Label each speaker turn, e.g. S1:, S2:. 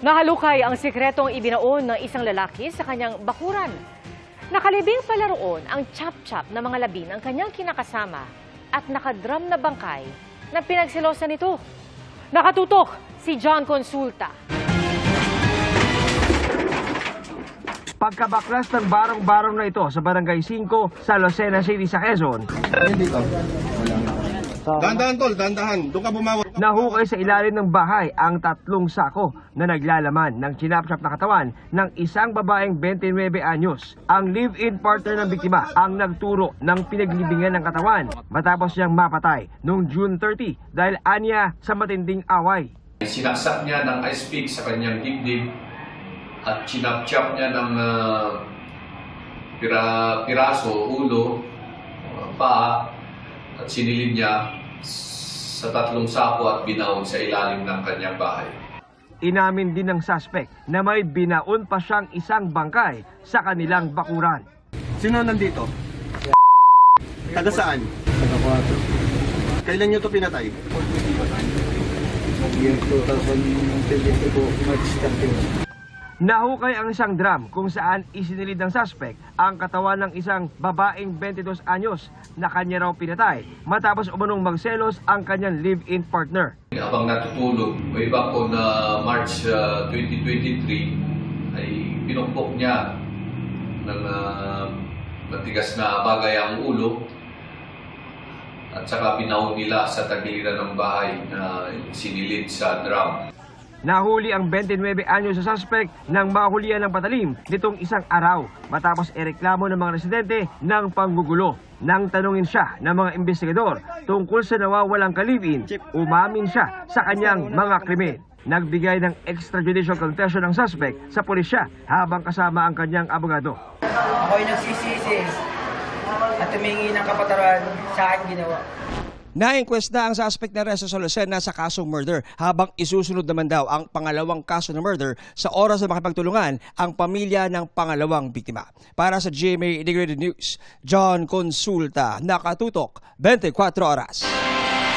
S1: Nahalukay ang sikretong ibinaon ng isang lalaki sa kanyang bakuran. Nakalibing pala roon ang chap-chap na mga labi ng kanyang kinakasama at nakadram na bangkay na pinagsilosan nito. Nakatutok si John Consulta.
S2: Pagkabaklas ng barong-barong na ito sa Barangay 5 sa Lucena City sa Quezon,
S3: Dandahan tol, dandahan. Doon ka bumawa.
S2: nahukay sa ilalim ng bahay ang 3 sako na naglalaman ng chinapchap na katawan ng isang babaeng 29 anyos. Ang live-in partner ng biktima ang nagturo ng pinaglibingan ng katawan matapos niyang mapatay noong June 30 dahil anya sa matinding away.
S4: Sinaksak niya ng ice pick sa kanyang dibdib at chinapchap niya ng piraso, ulo, paa at sinilid niya sa 3 sako at binaon sa ilalim ng kanyang bahay.
S2: Inamin din ng suspect na may binaon pa siyang isang bangkay sa kanilang bakuran.
S3: Sino nandito? Taga saan?
S5: Taga 4.
S3: Kailan nyo to pinatay?
S5: Year 2022 po, March 31.
S2: Nahukay ang isang drum kung saan isinilid ng suspect ang katawan ng isang babaeng 22 anyos na kanya raw pinatay matapos umunong magselos ang kanyang live-in partner.
S4: Habang natutulog, way back on March 2023, ay pinumpok niya ng matigas na bagay ang ulo at saka binaon nila sa tagiliran ng bahay na sinilid sa drum.
S2: Nahuli ang 29 anyos sa suspect nang mahulihan ng patalim nitong isang araw matapos ireklamo ng mga residente ng panggugulo. Nang tanungin siya ng mga investigador tungkol sa nawawalang kalibin, umamin siya sa kanyang mga krimen. Nagbigay ng extrajudicial confession ng suspect sa pulisya habang kasama ang kanyang abogado.
S6: Ako'y nagsisisi at tumingi ng kapatawaran sa aking ginawa.
S7: Na-inquest na ang suspect na resto sa Lucena sa kasong murder habang isusunod naman daw ang pangalawang kaso ng murder sa oras na makipagtulungan ang pamilya ng pangalawang biktima. Para sa GMA Integrated News, John Consulta, nakatutok 24 oras.